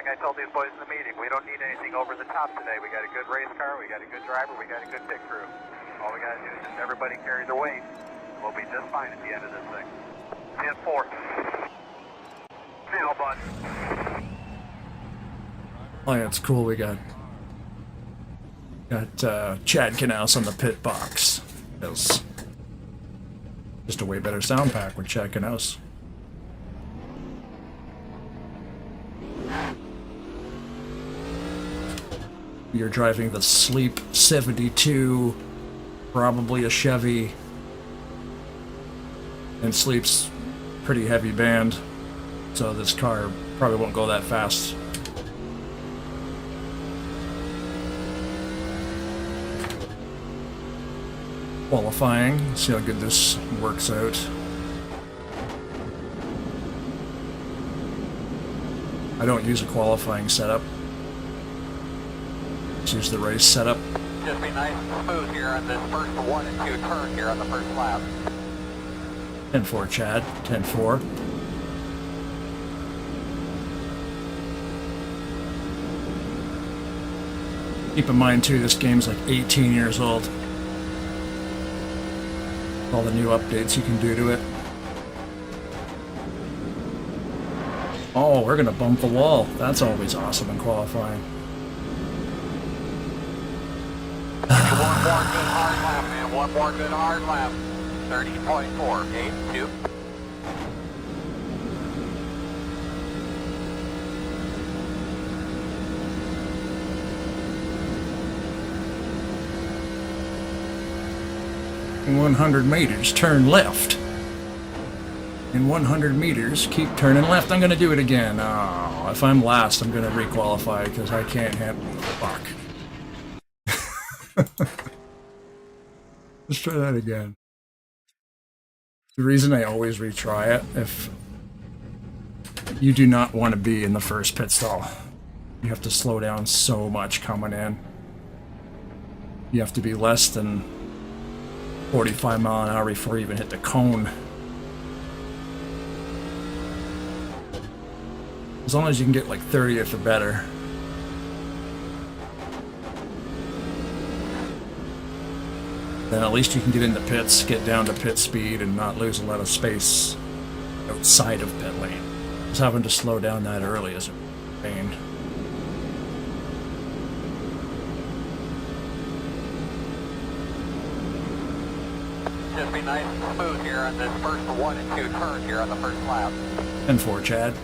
like I told these boys in the meeting, we don't need anything over the top today. We got a good race car, we got a good driver, we got a good pit crew. All we got to do is just everybody carry their weight. We'll be just fine at the end of this thing. 10-4. Now, bud. Oh yeah, it's cool. We got Chad Knaus on the pit box. It's just a way better sound pack with Chad Knaus. You're driving the Sleep 72, probably a Chevy, and Sleep's pretty heavy band, so this car probably won't go that fast. Qualifying, see how good this works out. I don't use a qualifying setup. Just use the race setup. Just be nice and smooth here on this first 1 and 2 turn here on the first lap. 10-4 Chad, 10-4. Keep in mind too, this game's like 18 years old. All the new updates you can do to it. Oh, we're gonna bump the wall. That's always awesome in qualifying. One more good hard lap, man. One more good hard lap. 30.4, 8-2. In 100 meters, turn left. In 100 meters, keep turning left. I'm going to do it again. Oh, if I'm last, I'm going to requalify because I can't handle the fuck. Let's try that again. The reason I always retry it, if you do not want to be in the first pit stall. You have to slow down so much coming in. You have to be less than 45 mile an hour before you even hit the cone. As long as you can get like 30th or better. Then at least you can get into pits, get down to pit speed, and not lose a lot of space outside of pit lane. Just having to slow down that early is a pain. Just be nice and smooth here on this first 1 and 2 turn here on the first lap. 10-4 Chad.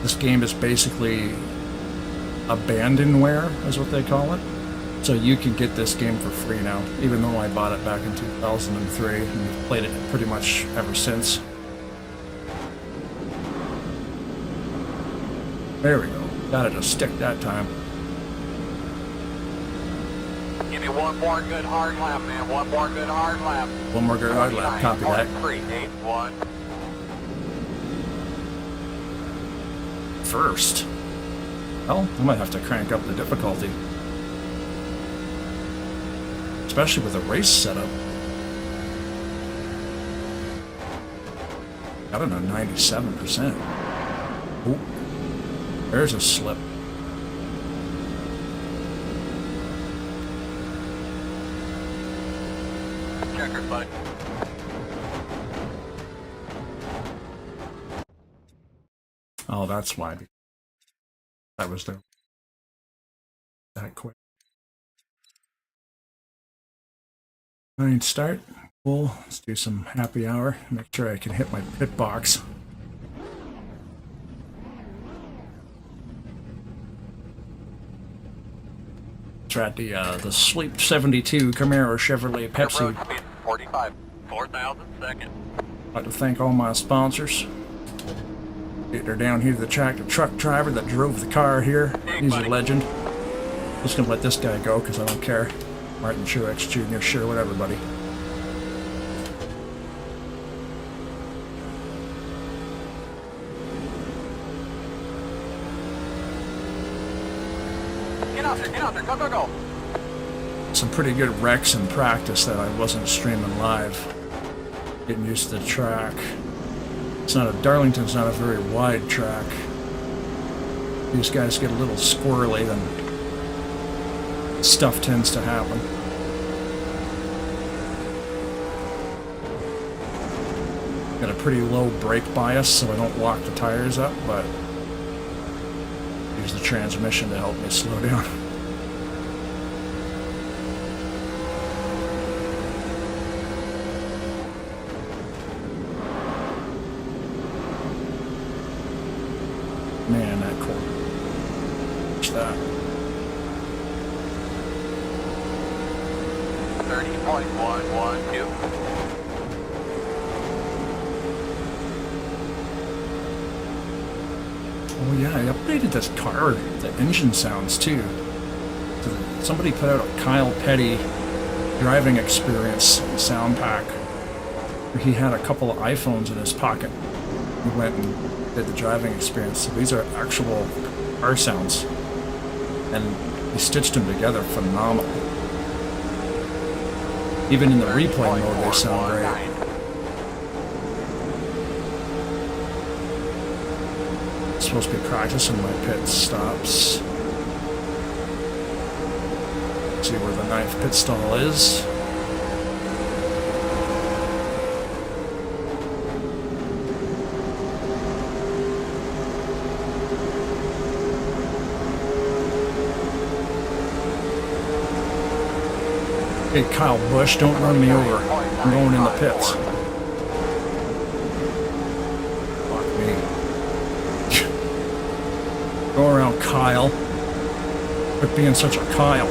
This game is basically abandonware, is what they call it. So you can get this game for free now, even though I bought it back in 2003 and have played it pretty much ever since. There we go. Got it to stick that time. Give me one more good hard lap, man. One more good hard lap. One more good hard lap. Copy that. 3-8-1. First. Well, I might have to crank up the difficulty. Especially with a race setup. I don't know, 97%. Ooh. There's a slip. Checker, bud. Oh, that's why. That was there. That quick. Alright, start. Cool. Let's do some happy hour. Make sure I can hit my pit box. Try the Sleep 72 Camaro Chevrolet Pepsi. 45, 4,000 seconds. I'd like to thank all my sponsors. They're down here to the track. The truck driver that drove the car here. He's a legend. Just gonna let this guy go because I don't care. Martin Truex Jr., sure, whatever, buddy. Get out there, go, go, go. Some pretty good wrecks in practice that I wasn't streaming live. Getting used to the track. It's not a Darlington's not a very wide track. These guys get a little squirrely, then stuff tends to happen. Got a pretty low brake bias, so I don't lock the tires up, but use the transmission to help me slow down. Man, that corner. Watch that. 30.112. Oh yeah, I updated this car, the engine sounds too. Somebody put out a Kyle Petty driving experience sound pack where he had a couple of iPhones in his pocket. He went and did the driving experience. So these are actual car sounds. And he stitched them together phenomenal. Even in the replay mode, they sound great. Supposed to be practicing my pit stops. See where the 9th pit stall is. Hey, Kyle Busch, don't run me over. I'm going in the pits. Fuck me. Go around, Kyle. Quit being such a Kyle.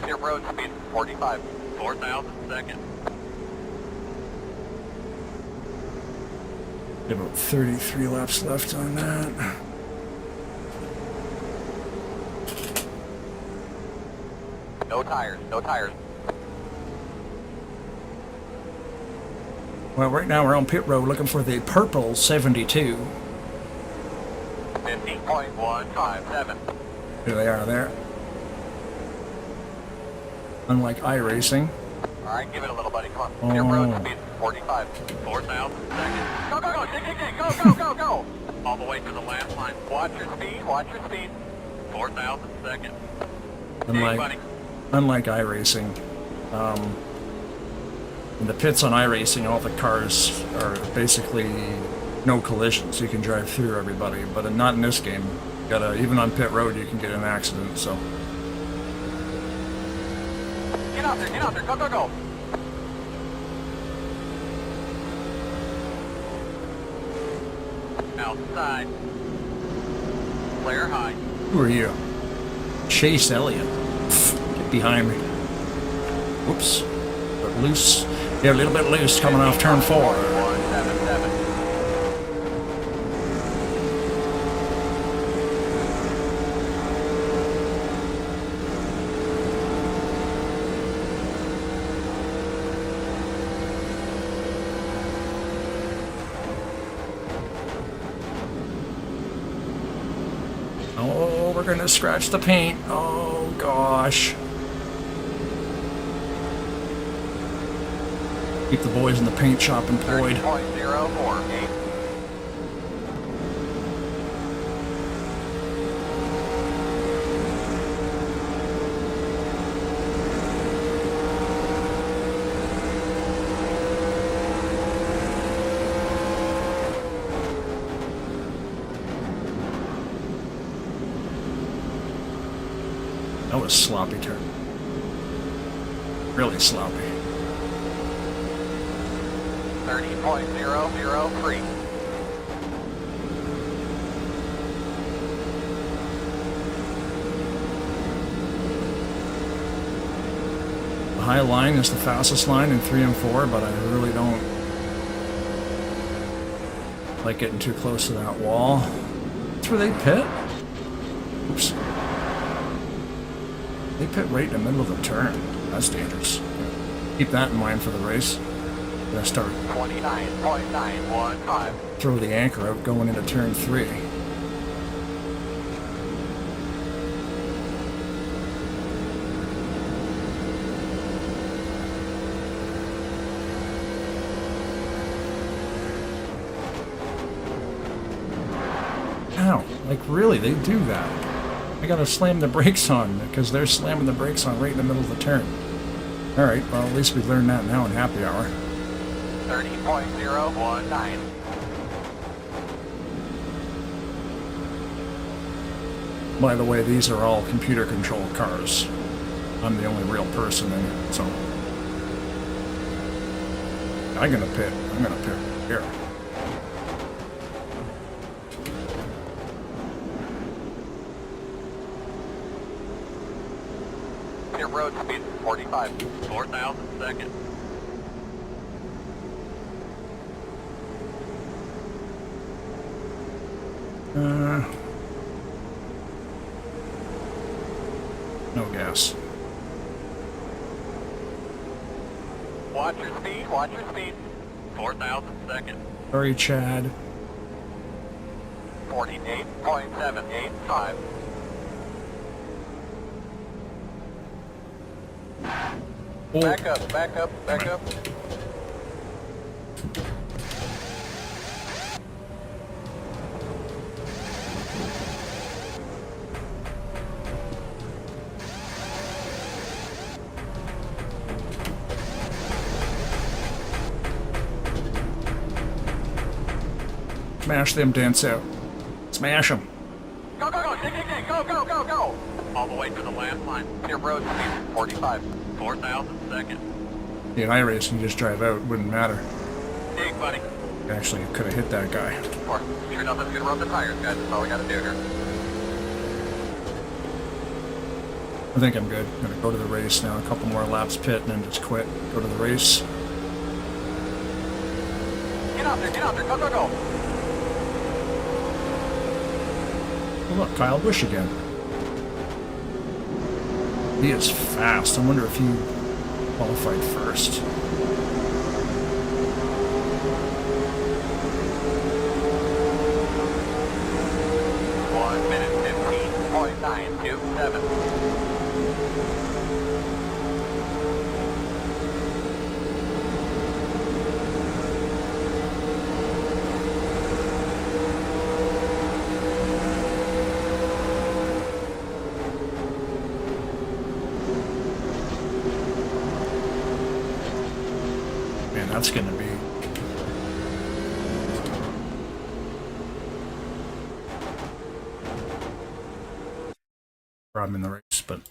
Your road speed 45. 4,000 seconds. About 33 laps left on that. No tires, no tires. Well, right now we're on pit road looking for the purple 72. 50.157. Here they are there. Unlike iRacing. Alright, give it a little, buddy. Come on. Your road speed 45. 4,000 seconds. Go, go, go! Dig, dig, dig! Go, go, go, go! All the way to the last line. Watch your speed, watch your speed. 4,000 seconds. Dig, buddy. Unlike iRacing, in the pits on iRacing, all the cars are basically no collisions. You can drive through everybody, but not in this game. You gotta, even on pit road, you can get in an accident. So get out there, go, go, go! Outside. Flare high. who are you? Chase Elliott. Get behind me. Whoops. But loose. Yeah, a little bit loose coming off turn 4. 177. Oh, we're gonna scratch the paint. Oh gosh. Keep the boys in the paint shop employed. 30.048. That was sloppy turn. Really sloppy. 30.003. The high line is the fastest line in 3 and 4, but I really don't like getting too close to that wall. That's where they pit? Oops. They pit right in the middle of the turn. That's dangerous. Keep that in mind for the race. Gonna start 29.915. throw the anchor out going into turn 3. Like, really, they do that. I gotta slam the brakes on because they're slamming the brakes on right in the middle of the turn. Alright, well, at least we learned that now in happy hour. 30.019. By the way, these are all computer-controlled cars. I'm the only real person in it, so... I'm gonna pit here. Pit road speed 45. 4,000 seconds. No gas. Watch your speed, watch your speed. 4,000 seconds. Sorry, Chad. 48.785. Oh. Back up, back up, back up. Smash them dents out. Smash them. Go, go, go, dig, dig, dig, go, go, go, go. All the way to the last line. Pit road speed 45. 4,000 seconds. In iRacing, you just drive out. Wouldn't matter. Dig, buddy. Actually, you could have hit that guy. Or, sure nothing's gonna rub the tires, guys. That's all we gotta do here. I think I'm good. I'm gonna go to the race now. A couple more laps pit and then just quit. Go to the race. Get out there, go, go, go. Oh, look, Kyle Busch again. He is fast. I wonder if he qualified first. 1 minute 15.927. Man, that's gonna be... problem in the race, but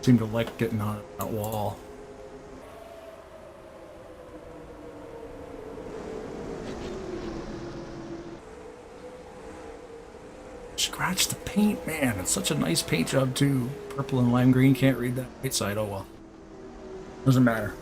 seem to like getting on that wall. Scratch the paint, man. It's such a nice paint job too. Purple and lime green, can't read that right side. Oh well. Doesn't matter.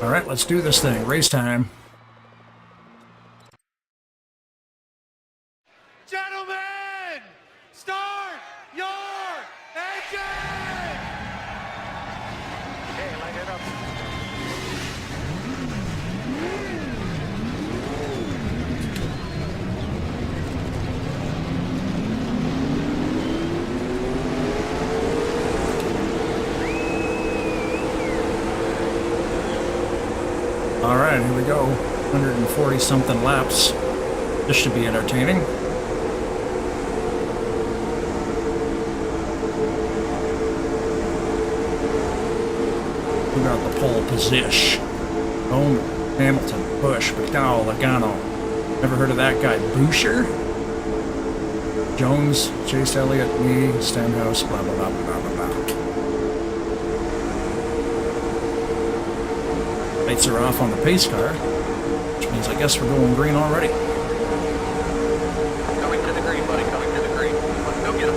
All right, let's do this thing. Race time. Alright, here we go. 140 something laps. This should be entertaining. We got the pole position. Bowman, Hamilton, Bush, McDowell, Logano. Never heard of that guy. Boucher? Jones, Chase Elliott, me, Stenhouse, blah blah blah blah blah blah. Lights are off on the pace car, which means I guess we're going green already. Coming to the green, buddy. Coming to the green. Let's go get him.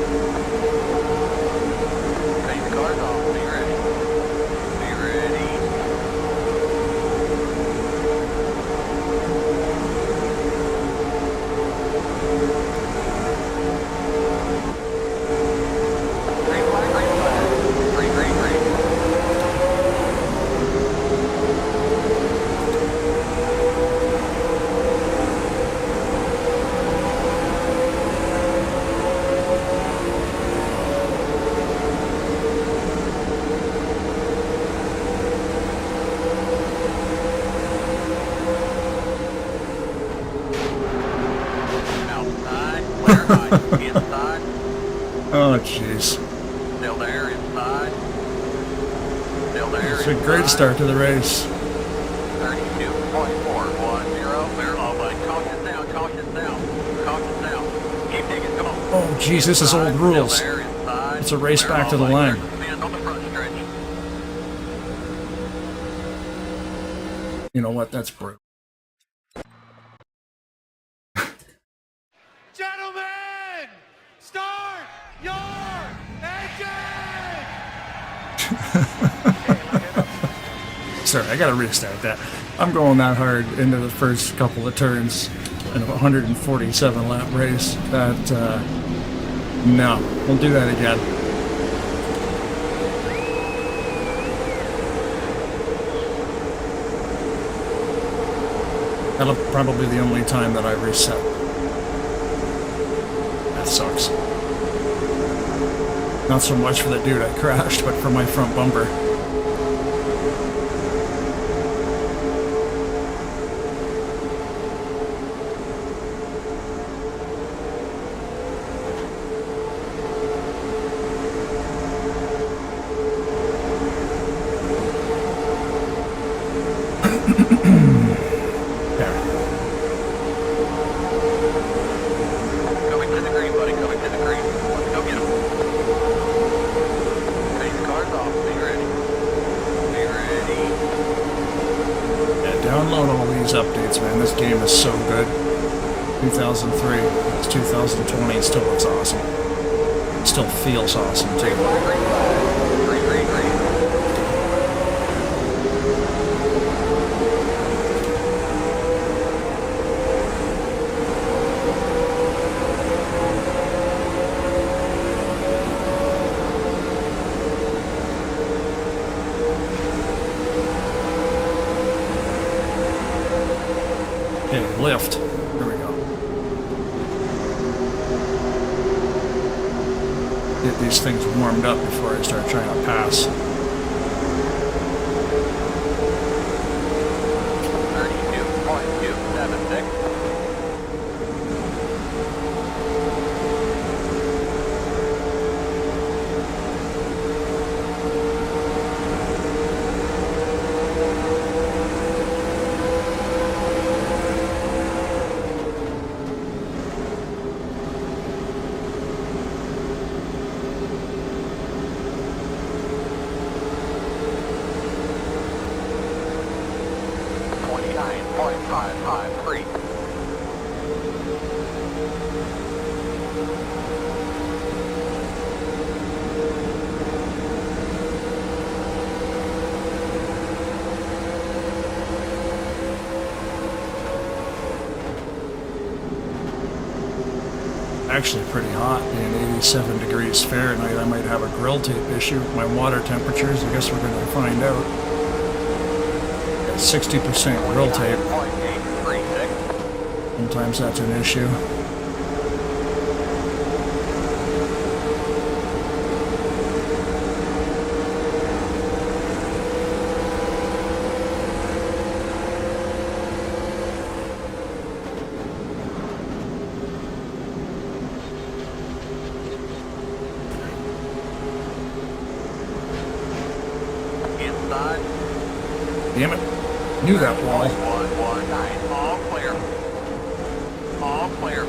Take the cars off. Be ready. Be ready. Green flag, green flag. Green, green, green. Outside, clear high, inside, Oh, jeez. still there, inside, still there, It's a great start to the race. 32.410, clear all by caution down, caution down, caution down. Keep digging, come on. Oh, jeez, this is old rules. Still there, inside, It's a race clear back to all the by line. clear command on the front stretch. You know what? That's brutal. Gentlemen, start your engine! Sorry, I gotta restart that. I'm going that hard into the first couple of turns in a 147 lap race. That, no, we'll do that again. That'll probably be the only time that I reset. That sucks. Not so much for the dude I crashed, but for my front bumper. There. Coming to the green, buddy, coming to the green. Let's go get him. Take the cars off, be ready. Be ready. Yeah, download all these updates, man. This game is so good. 2003, it's 2020, it still looks awesome. It still feels awesome, too. Green flag, green flag. Green, green, green. Okay, lift. Here we go. Get these things warmed up before I start trying to pass. 32.276. .553. Actually pretty hot, being 87 degrees Fahrenheit. I might have a grill tape issue with my water temperatures. I guess we're going to find out. 60% grill tape. 9.836. Sometimes that's an issue. Inside. Damn it. Knew that wall. 119. All clear. All clear.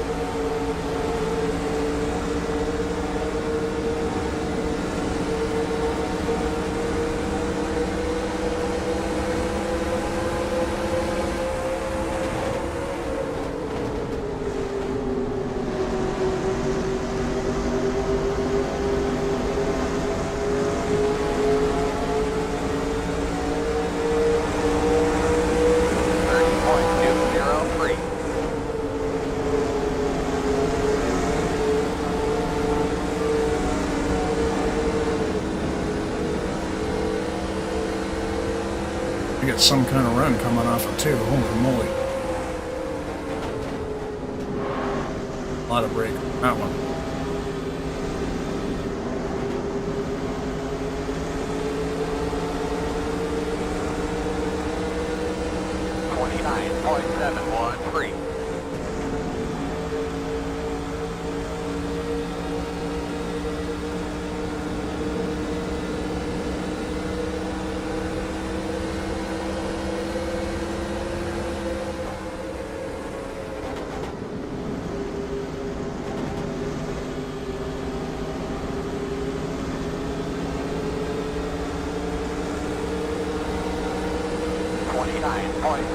We got some kind of run coming off it too. Holy moly. A lot of brake. That one. .713.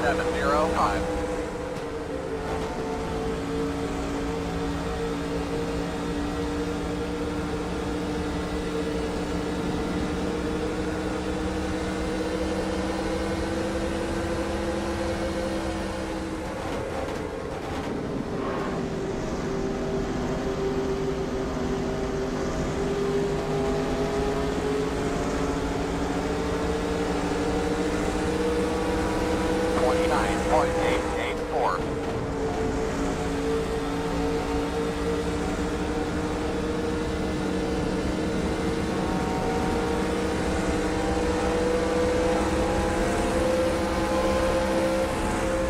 .705. .884.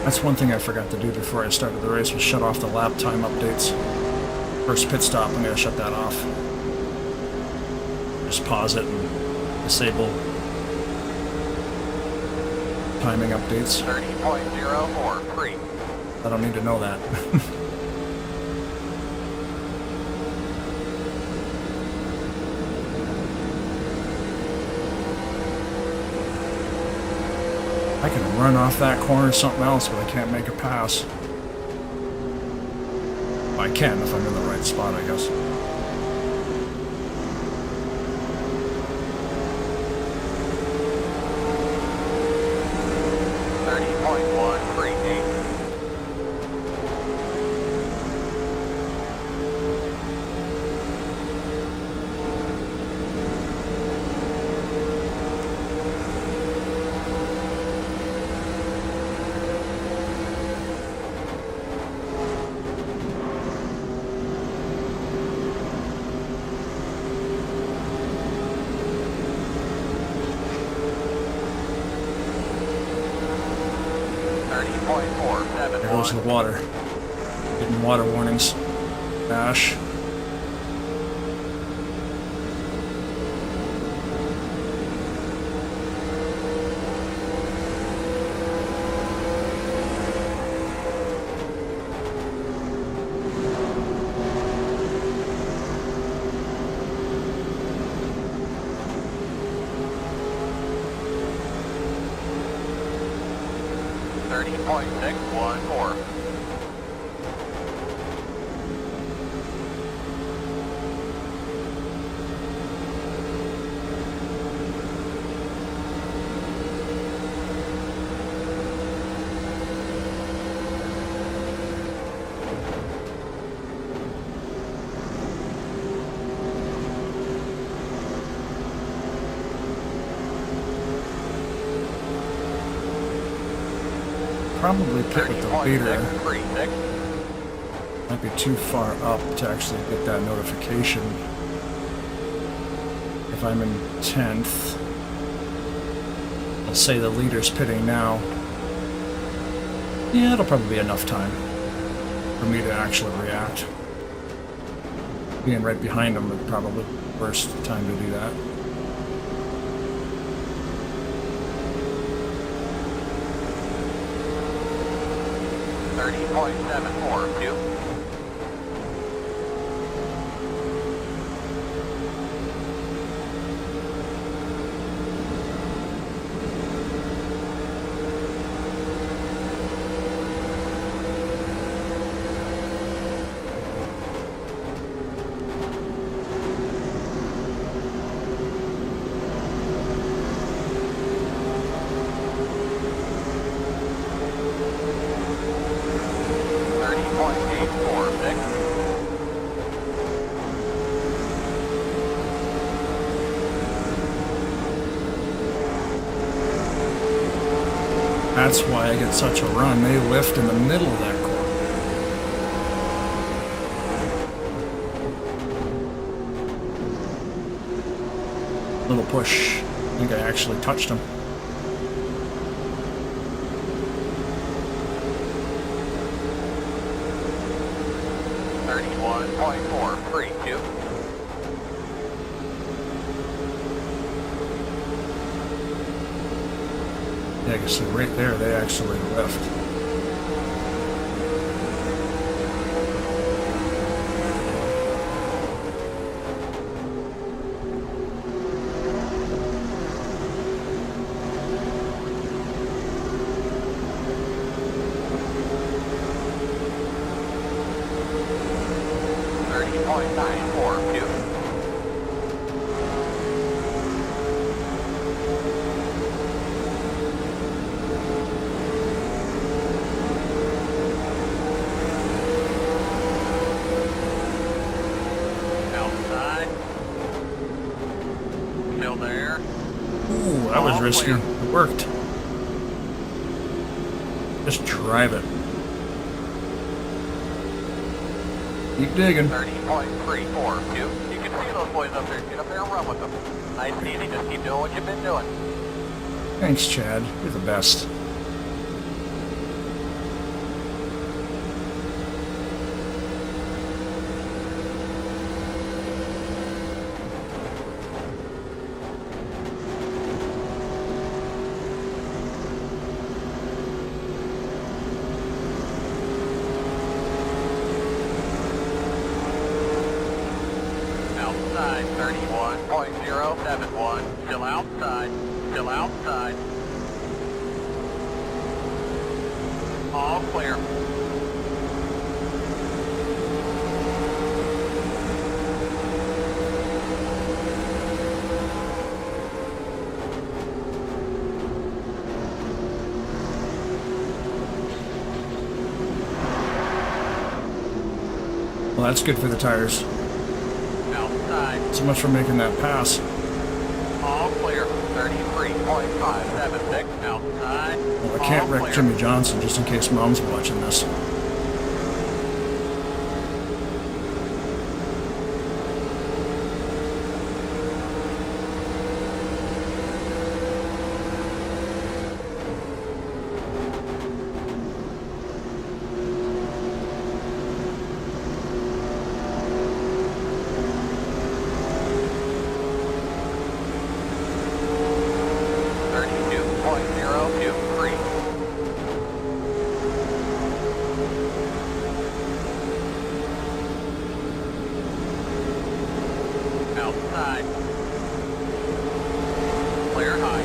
That's one thing I forgot to do before I started the race was shut off the lap time updates. First pit stop, I'm going to shut that off. Just pause it and disable timing updates. 30.043. I don't need to know that. I can run off that corner or something else, but I can't make a pass. I can if I'm in the right spot, I guess. There goes the water. Getting water warnings. Dash. .614. probably pit with the leader. 30.636. Might be too far up to actually get that notification. If I'm in 10th, I'll say the leader's pitting now. Yeah, it'll probably be enough time for me to actually react. Being right behind him would probably be the worst time to do that. .742. That's why I get such a run. They lift in the middle of that corner. Little push. I think I actually touched him. .432. Yeah, I can see right there, they actually left. Ooh, that was risky. It worked. Just drive it. Keep digging. 30.342. You can see those boys up there. Get up there and run with them. Nice and easy. Just keep doing what you've been doing. Thanks, Chad. You're the best. Outside, 31.071. Still outside. Still outside. All clear. Well, that's good for the tires. Outside. So much for making that pass. All clear. 33.576. Outside. Well, I can't All wreck clear. Jimmy Johnson just in case Mom's watching this. Outside. Clear high.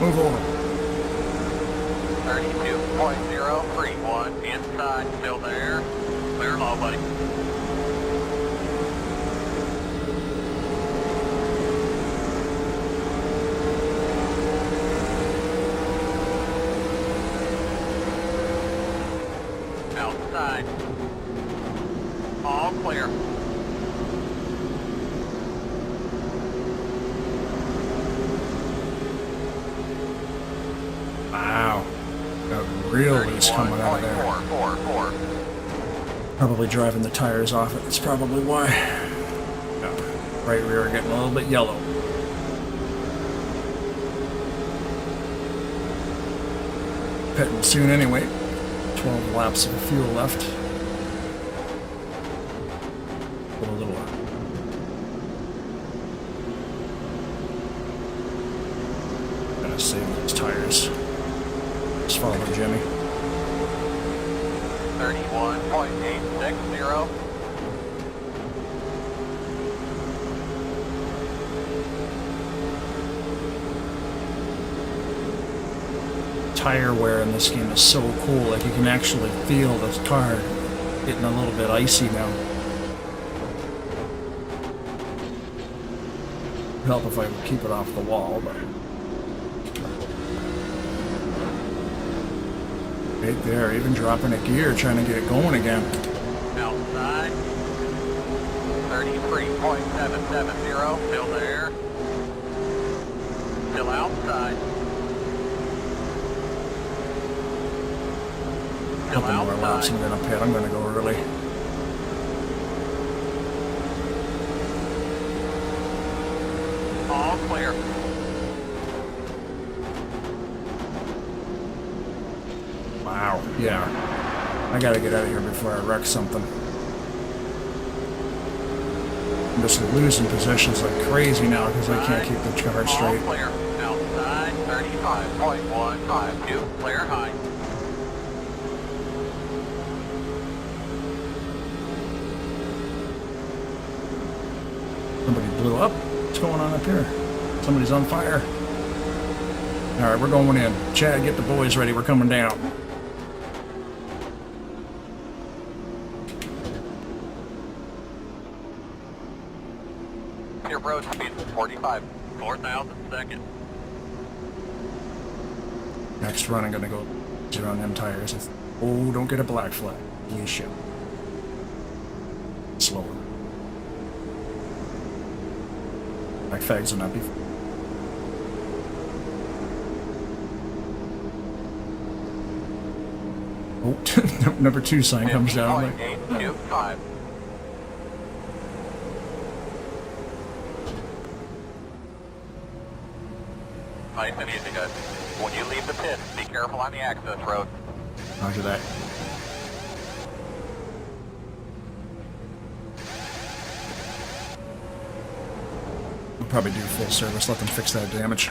Move over. 32.031. Inside. Still there. Clear low, buddy. All clear. Wow. Got real loose coming out of there. 31.444. Probably driving the tires off it. That's probably why. Yeah. Right rear getting a little bit yellow. Pitting soon anyway. 12 laps of fuel left. Put a little Gotta save those tires. Just follow Jimmy. 31.860. Tire wear in this game is so cool. Like, you can actually feel the car getting a little bit icy now. It'd help if I would keep it off the wall, but right there, even dropping a gear, trying to get it going again. Outside. 33.770. Still there. Still outside. Still Couple more laps outside. I'm gonna pit. I'm gonna go early. All clear. Wow. Yeah. I gotta get out of here before I wreck something. I'm just losing positions like crazy now because I can't keep the car straight. All clear. Outside. 35.152. Clear high. Somebody blew up. What's going on up here? Somebody's on fire. Alright, we're going in. Chad, get the boys ready. We're coming down. Your road speed is 45. 4,000 seconds. Next run, I'm gonna go around them tires. Oh, don't get a black flag. You should. Slower. Black flags will not be. Oh, number 2 sign comes down. Like, 50.825. Nice and easy, guys. When you leave the pit, be careful on the access road. Roger that. We'll probably do full service, let them fix that damage.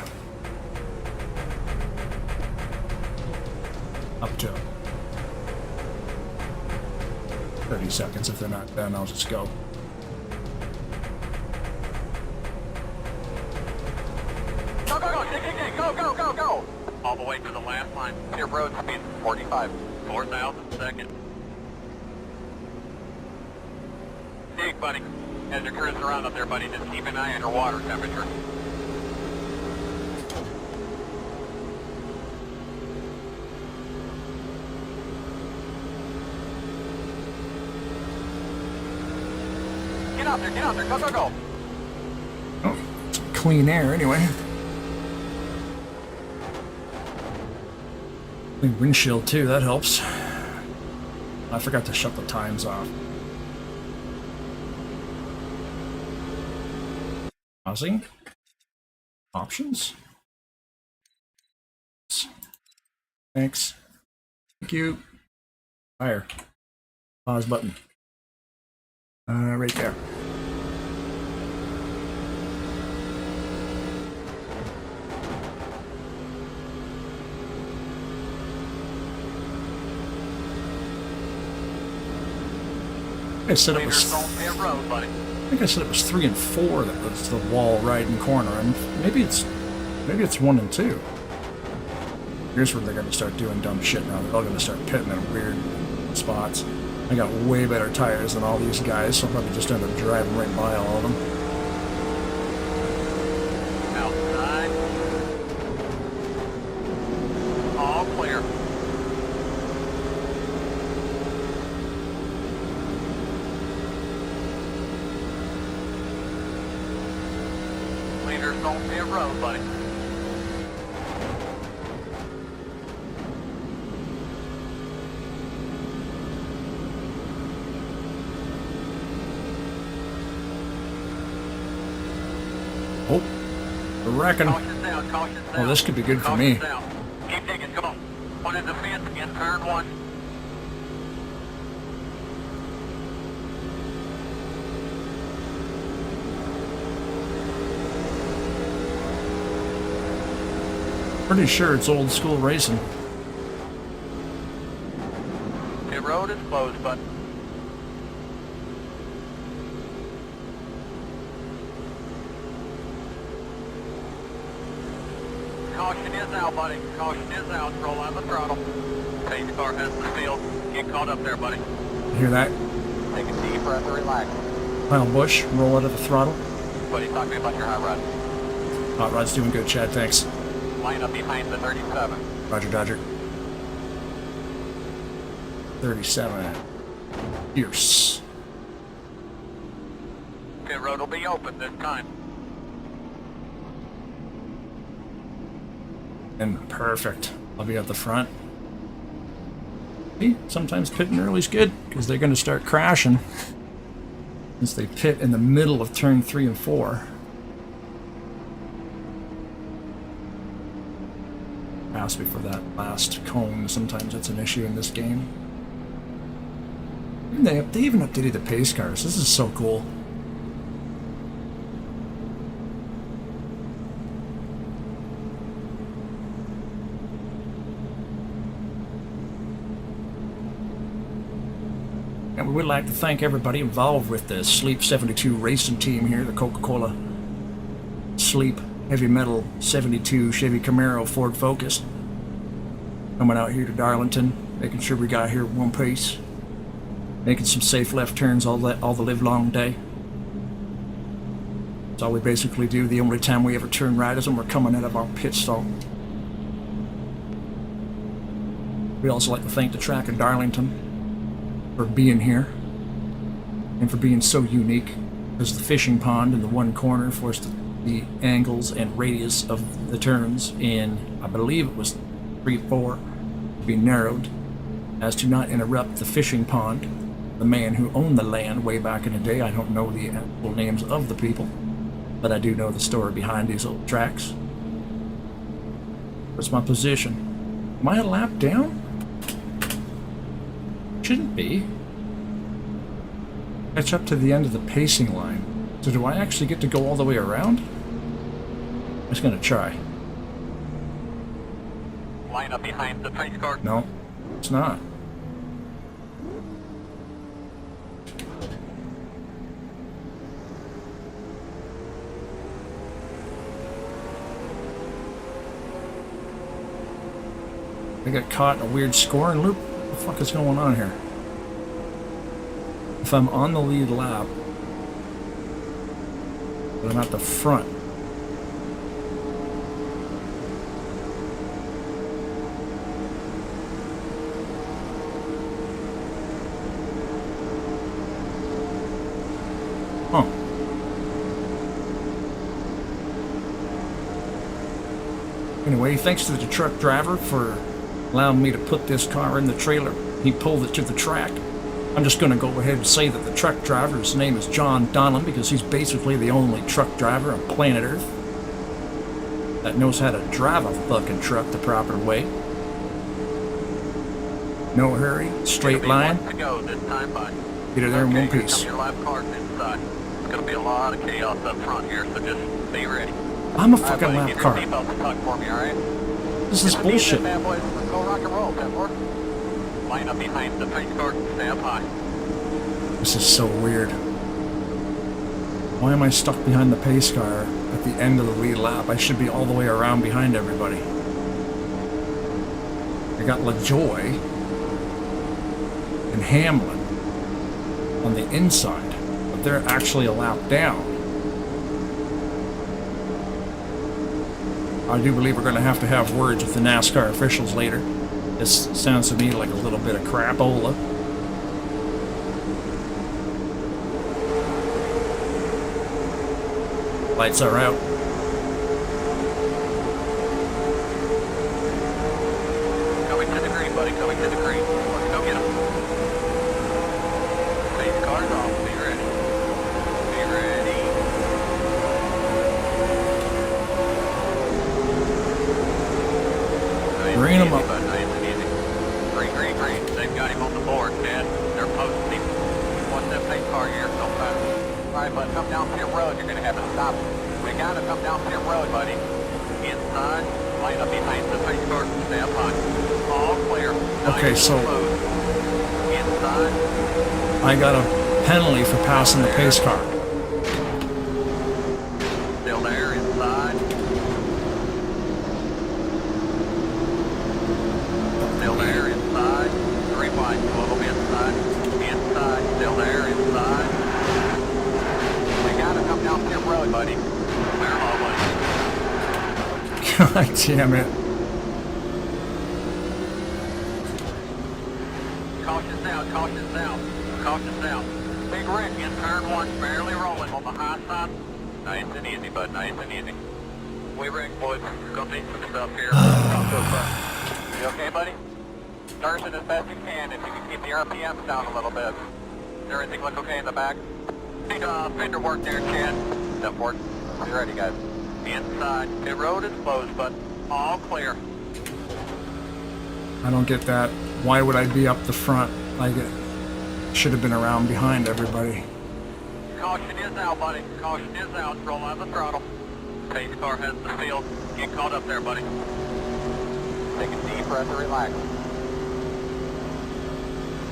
Up to 30 seconds. If they're not done, I'll just go. Go, go, go, go, go, go, go! All the way to the last line. Your road speed 45. 4,000 seconds. Dig, buddy. As you're cruising around up there, buddy, just keep an eye on your water temperature. Get out there, go, go, go! Oh, some clean air anyway. Clean windshield too, that helps. I forgot to shut the times off. Pausing. Options. Thanks. Thank you. Fire. Pause button. Right there. I said it was. I think I said it was 3 and 4 that was the wall riding corner, and maybe it's 1 and 2. Here's where they're gonna start doing dumb shit now. They're all gonna start pitting in weird spots. I got way better tires than all these guys, so I'll probably just end up driving right by all of them. Outside. All clear. on pit road, buddy. Oh, I reckon. Caution down, caution down. Oh, this could be good for Caution me. down. Keep digging, come on. One in the fence in turn one. Pretty sure it's old school racing. Pit road is closed, bud. Caution is out, buddy. Caution is out. Roll out the throttle. Pace car has the field. Get caught up there, buddy. Hear that? Take a deep breath and relax. Final Bush, roll out of the throttle. Buddy, talk to me about your hot rod. Hot rod's doing good, Chad, thanks. Line up behind the 37. Roger, Dodger. 37. Fierce. Pit road will be open this time. And perfect. I'll be at the front. See, sometimes pitting early is good, because they're going to start crashing since they pit in the middle of turn 3 and 4. Pass before that last cone. Sometimes that's an issue in this game. And they even updated the pace cars. This is so cool. And we would like to thank everybody involved with the Sleep 72 racing team here, the Coca-Cola Sleep Heavy Metal 72 Chevy Camaro Ford Focus. Coming out here to Darlington, making sure we got here one piece. Making some safe left turns all the live long day. That's all we basically do. The only time we ever turn right is when we're coming out of our pit stall. We'd also like to thank the track in Darlington for being here and for being so unique, because the fishing pond in the one corner forced the angles and radius of the turns in, I believe it was 3-4, to be narrowed as to not interrupt the fishing pond. The man who owned the land way back in the day, I don't know the actual names of the people, but I do know the story behind these old tracks. What's my position? Am I a lap down? Shouldn't be. Catch up to the end of the pacing line. So do I actually get to go all the way around? I'm just gonna try. Line up behind the pace car. No, it's not. I got caught in a weird scoring loop. What the fuck is going on here? If I'm on the lead lap, but I'm at the front. Huh. Anyway, thanks to the truck driver for allowing me to put this car in the trailer. He pulled it to the track. I'm just going to go ahead and say that the truck driver's name is John Donlan, because he's basically the only truck driver on planet Earth that knows how to drive a fucking truck the proper way. No hurry, straight line. To go this time, bud. Get her there in one Here piece. come your lap cars inside. It's going to be a lot of chaos up front here, so just be ready. I'm a All right, fucking buddy, lap get car. your seatbelt and tuck for me, all right? This is bullshit. Bad boys. Let's go rock and roll, Pepper. Line up behind the pace car. Stay up high. This is so weird. Why am I stuck behind the pace car at the end of the lead lap? I should be all the way around behind everybody. I got LaJoy and Hamlin on the inside, but they're actually a lap down. I do believe we're going to have words with the NASCAR officials later. This sounds to me like a little bit of crapola. Lights are out. watch that pace car here so fast. Alright, bud, come down Pit Road. You're gonna have to stop. We gotta come down Pit Road, buddy. Inside, line up behind the pace car. Stand by. All clear. Okay, so inside. I got a penalty for passing the pace car. Still there, inside. Still there, inside. 3 wide, 12 inside. Inside, still there, inside. We gotta come down Pit Road, buddy. Clear all, buddy. God damn it. Caution down, caution down, caution down. Big Rick in turn 1, barely rolling on the high side. Nice and easy, bud, nice and easy. We Rick, boys, gonna need some stuff here. You okay, buddy? Nurse it as best you can if you can keep the RPMs down a little bit. Does everything look okay in the back? Need fender work there, Chad. Step forward. You ready, guys? Inside. The road is closed, but all clear. I don't get that. Why would I be up the front? Like it should have been around behind everybody. Caution is out, buddy. Caution is out. Roll out the throttle. Pace car has the field. Get caught up there, buddy. Take a deep breath and relax.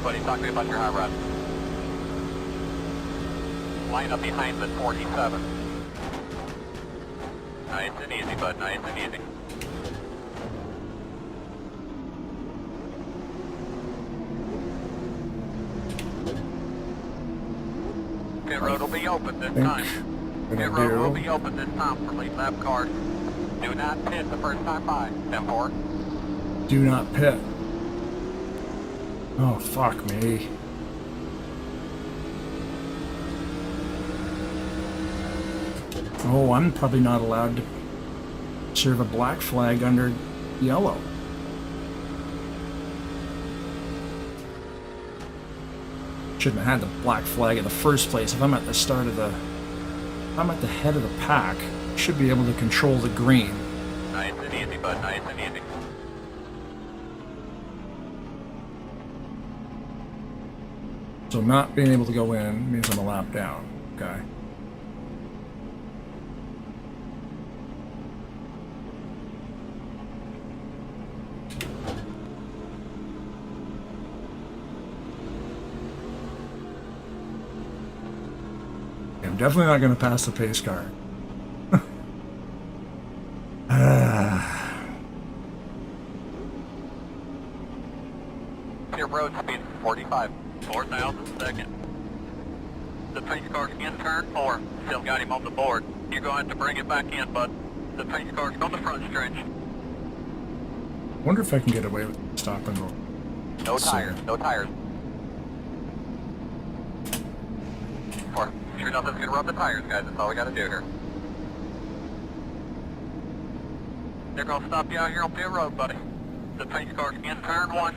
Buddy, talk to me about your high rod. Line up behind the 47. Nice and easy, bud. Nice and easy. Pit road will be open this time. Pit road will be open this time for lead lap cars. Do not pit the first time by. 10-4. Do not pit. Oh, fuck me. Oh, I'm probably not allowed to serve a black flag under yellow. Shouldn't have had the black flag in the first place. If I'm at the start of the... If I'm at the head of the pack, I should be able to control the green. Nice and easy, bud. Nice and easy. So not being able to go in means I'm a lap down. Okay. I'm definitely not going to pass the pace car. Pit road speed 45. 4,000 seconds. The pace car's in turn 4. Still got him on the board. You're going to have to bring it back in, bud. The pace car's on the front stretch. Wonder if I can get away with stop and roll. No tires, no tires. Or, sure nothing's gonna rub the tires, guys. That's all we gotta do here. They're gonna stop you out here on pit road, buddy. The pace car's in turn 1.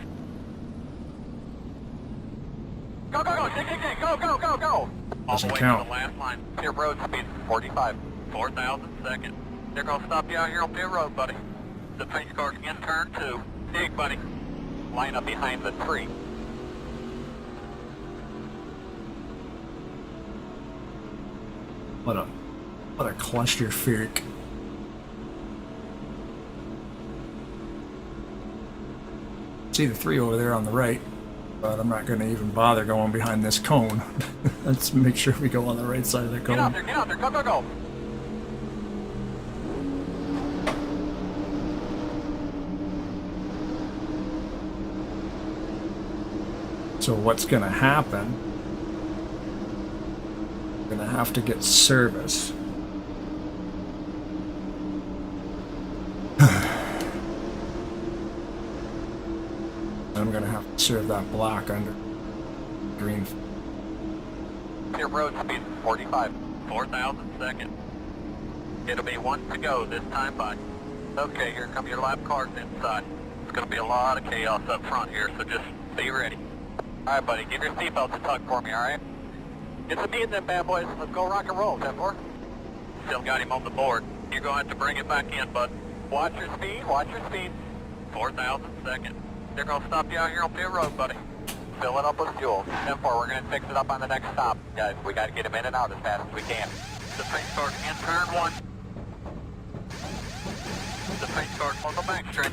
Go, go, go, dig, dig, dig, go, go, go, go! All the way to the last line. Pit road speed 45. 4,000 seconds. They're gonna stop you out here on pit road, buddy. The pace car's in turn 2. Dig, buddy. Line up behind the tree. What a cluster freak. See the 3 over there on the right, but I'm not going to even bother going behind this cone. Let's make sure we go on the right side of the cone. Get out there, go, go, go! So what's going to happen? I'm going to have to get service. I'm going to have to serve that black under green. Pit road speed 45. 4,000 seconds. It'll be 1 to go this time, bud. Okay, here come your lap cars inside. It's going to be a lot of chaos up front here, so just be ready. Alright, buddy, give your seatbelts a tug for me, alright? It's a me and them bad boys. Let's go rock and roll, 10-4. Still got him on the board. You're going to have to bring it back in, bud. Watch your speed, watch your speed. 4,000 seconds. They're going to stop you out here on pit road, buddy. Fill it up with fuel. 10-4, we're going to fix it up on the next stop. Guys, we got to get him in and out as fast as we can. The pace car in turn 1. The pace car on the back stretch.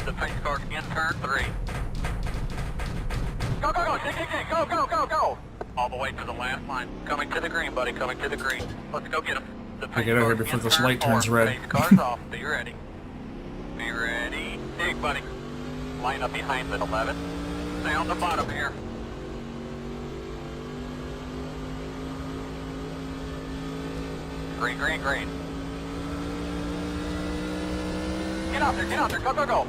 The pace car in turn 3. Go, go, go, dig, dig, dig, go, go, go, go! All the way to the last line. Coming to the green, buddy, coming to the green. Let's go get him. I get out here before this light turns red. Pace car's off, be ready. Be ready. Dig, buddy. Line up behind the 11. Stay on the bottom here. Green, green, green. Get out there, go, go, go!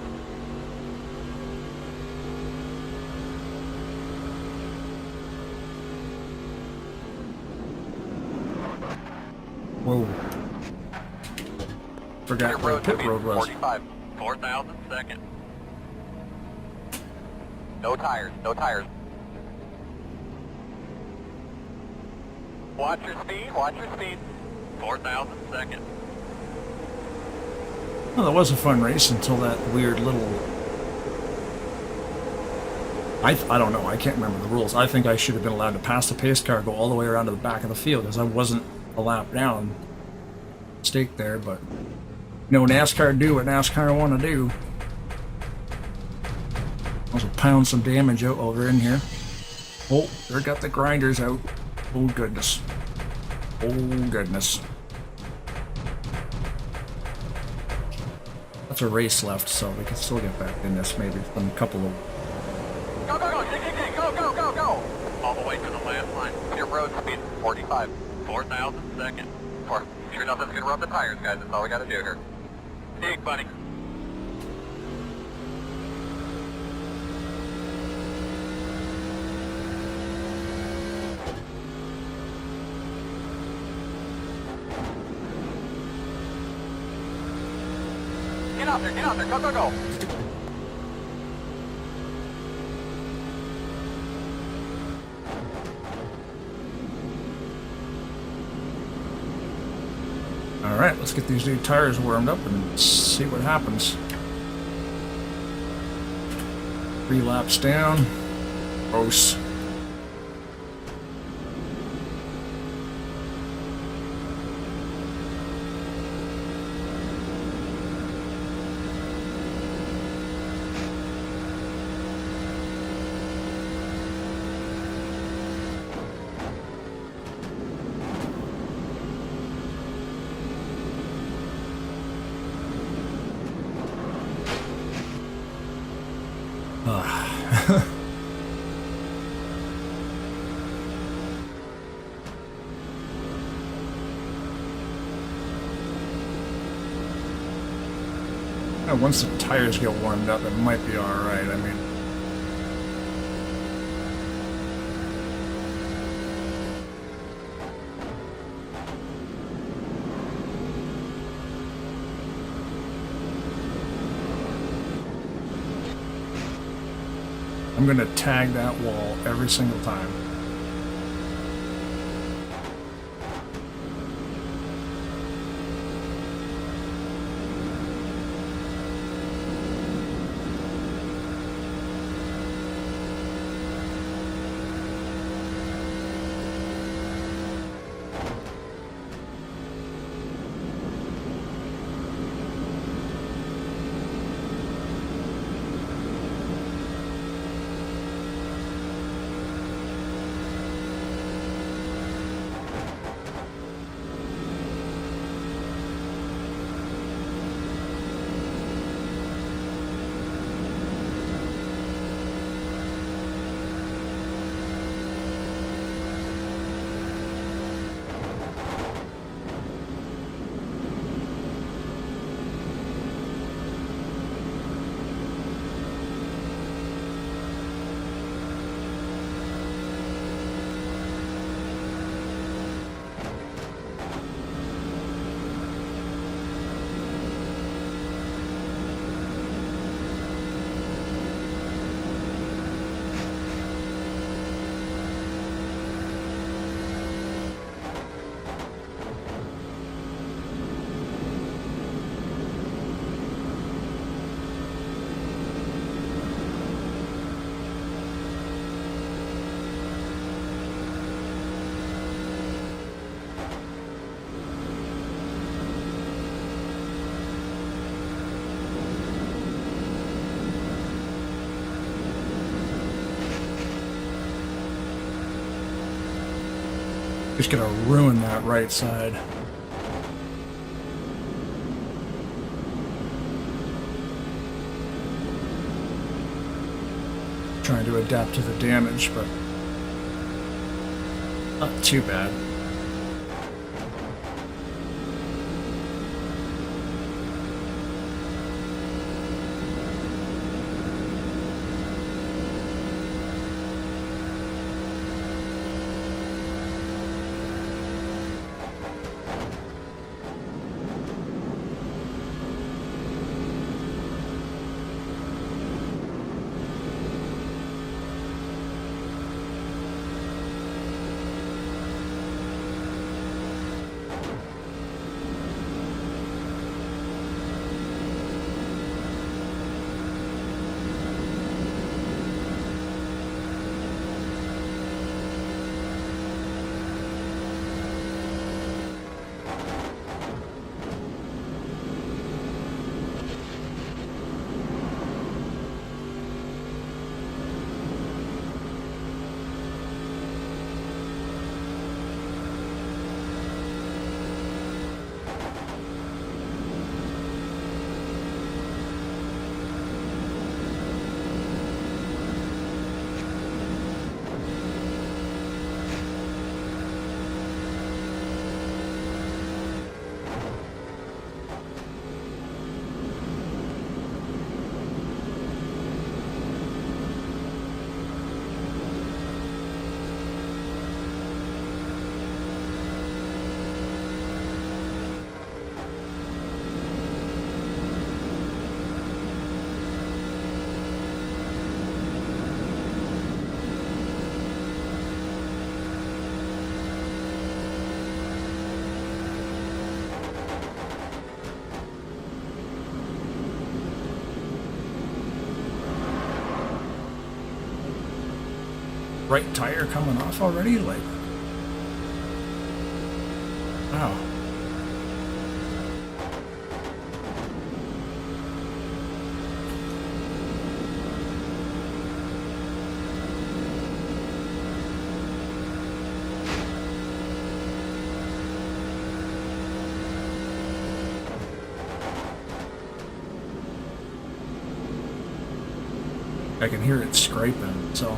Whoa. Forgot where the pit road was. 45. 4,000 seconds. No tires, no tires. Watch your speed, watch your speed. 4,000 seconds. Well, that was a fun race until that weird little... I don't know, I can't remember the rules. I think I should have been allowed to pass the pace car, go all the way around to the back of the field, because I wasn't a lap down. Mistake there, but... No, NASCAR do what NASCAR want to do. Also pound some damage out over in here. Oh, they got the grinders out. Oh, goodness. Oh, goodness. That's a race left, so we can still get back in this, maybe from a couple of... Go, go, go, dig, dig, dig, go, go, go, go! All the way to the last line. Your road speed, 45. 4,000 seconds. Sure nothing's gonna rub the tires, guys. That's all we gotta do here. Dig, buddy. Get out there, go, go, go! Alright, let's get these new tires warmed up and see what happens. 3 laps down. Gross. Once the tires get warmed up, it might be alright. I mean... I'm gonna tag that wall every single time. Just gonna ruin that right side. Trying to adapt to the damage, but not too bad. Right tire coming off already? Like, wow. I can hear it scraping, so.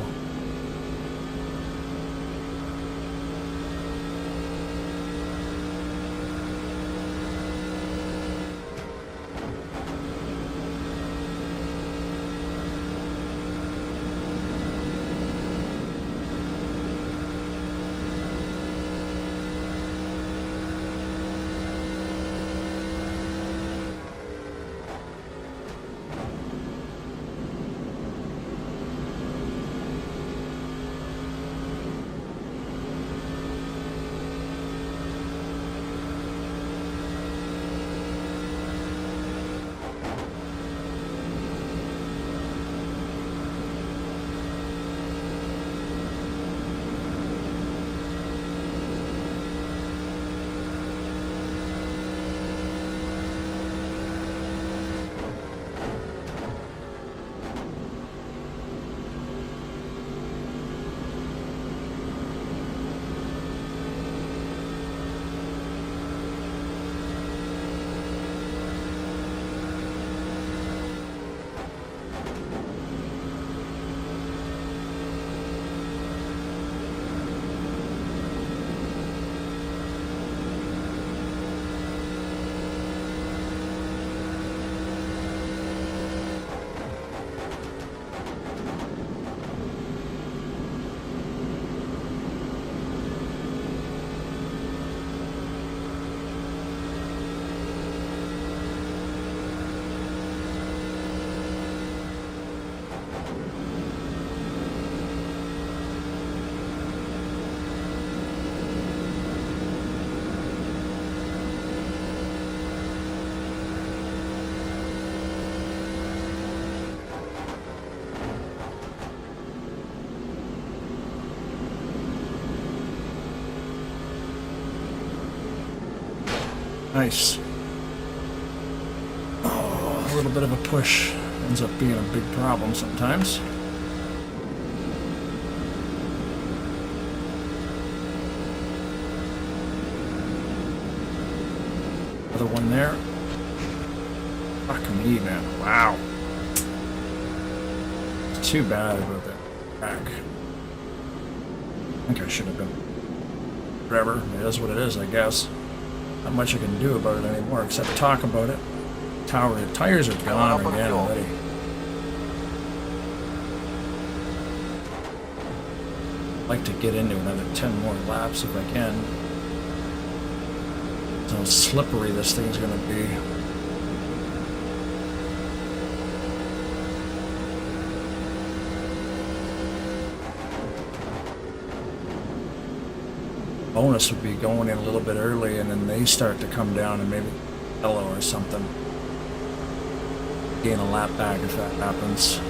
Nice. Oh, a little bit of a push ends up being a big problem sometimes. Another one there. Fuck me, man. Wow. It's too bad about that back. I think I should have been. Whatever. It is what it is, I guess. Not much I can do about it anymore except talk about it. The tires are gone again already. I'd like to get into another 10 more laps if I can. That's how slippery this thing's gonna be. Bonus would be going in a little bit early and then they start to come down and maybe yellow or something. Gain a lap back if that happens.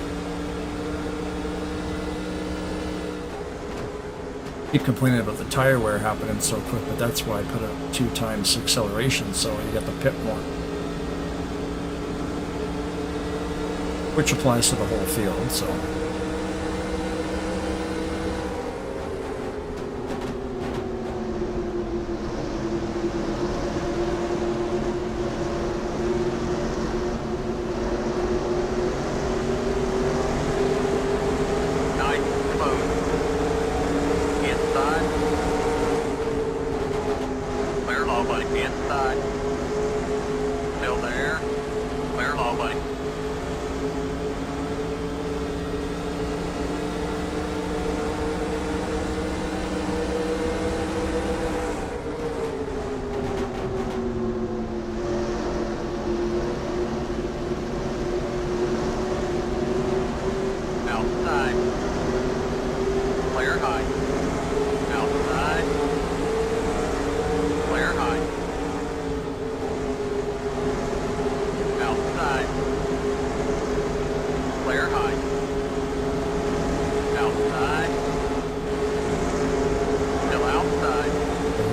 Keep complaining about the tire wear happening so quick, but that's why I put a 2 times acceleration so you get the pit more. Which applies to the whole field, so.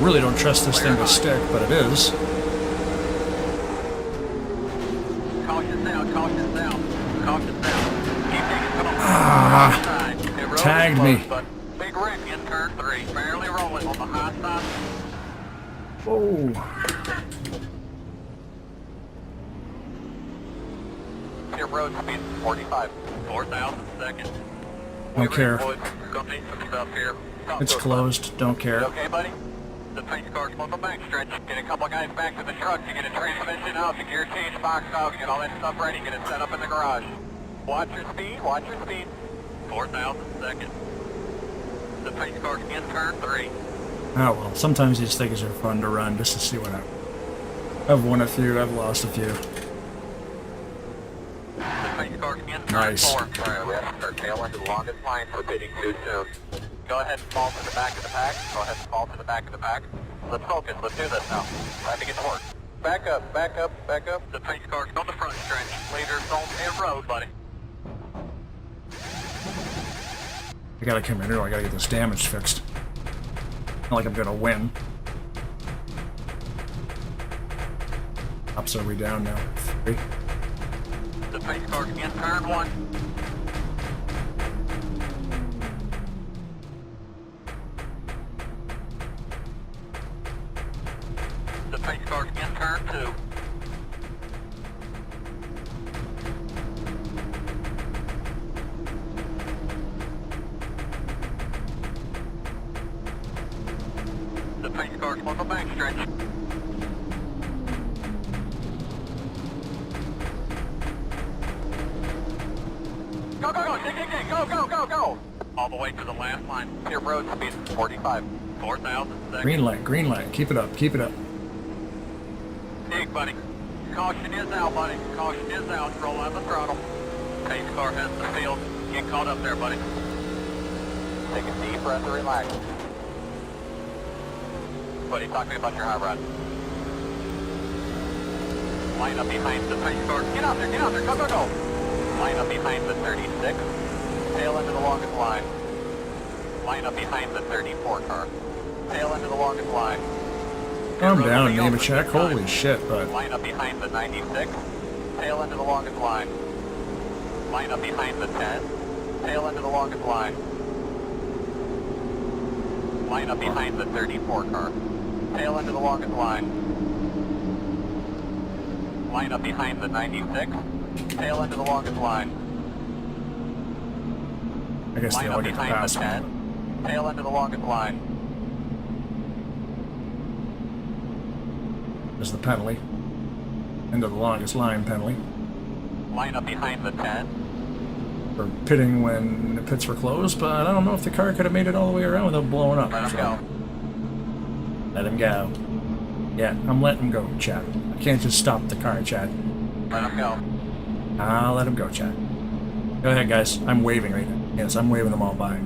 Really don't trust this thing to stick, but it is. Caution down, caution down, caution down. Ah, tagged me. Big wreck in turn 3, barely rolling on the high side. Whoa. Your road speed 45, 4,000 seconds. Don't care. Gonna need some stuff here. It's closed. Don't care. Okay, buddy? The pace car's on the back stretch. Get a couple guys back to the truck to get a transmission out, the gear change box out, get all that stuff ready, get it set up in the garage. Watch your speed, watch your speed. 4,000 seconds. The pace car's in turn 3. Oh well, sometimes these things are fun to run just to see what happens. I've won a few, I've lost a few. The pace car's in turn Nice. 4. Alright, we have to start tail into the longest line for pitting too soon. Go ahead and fall to the back of the pack. Go ahead and fall to the back of the pack. Let's focus. Let's do this now. Time to get to work. Back up, back up, back up. The pace car's on the front stretch. Leaders on the road, buddy. I gotta come in here, I gotta get this damage fixed. Not like I'm gonna win. Ups are we down now? 3. The pace car's in turn 1. The pace car's in turn 2. The pace car's on the back stretch. Go, go, go, dig, dig, dig, go, go, go, go! All the way to the last line. Your road speed 45, 4,000 seconds. Green light, keep it up, keep it up. Dig, buddy. Caution is out, buddy. Caution is out. Roll out the throttle. Pace car has the field. Get caught up there, buddy. Take a deep breath and relax. Buddy, talk to me about your high rod. Line up behind the pace car. Get out there, go, go, go! Line up behind the 36. Tail end of the longest line. Line up behind the 34 car. Tail end of the longest line. Calm down, name a check. Holy shit, bud. Line up behind the 96. Tail end of the longest line. Line up behind the 10. Tail end of the longest line. Line up behind the 34 car. Tail end of the longest line. Line up behind the 96. Tail end of the longest line. I guess they Line all up get to behind the pass me. 10. Tail end of the longest line. There's the penalty. End of the longest line penalty. Line up behind the 10. For pitting when the pits were closed, but I don't know if the car could have made it all the way around without blowing up. Let him go. Let him go. Yeah, I'm letting him go, Chad. I can't just stop the car, Chad. Let him go. I'll let him go, Chad. Go ahead, guys. I'm waving right now. Yes, I'm waving them all by.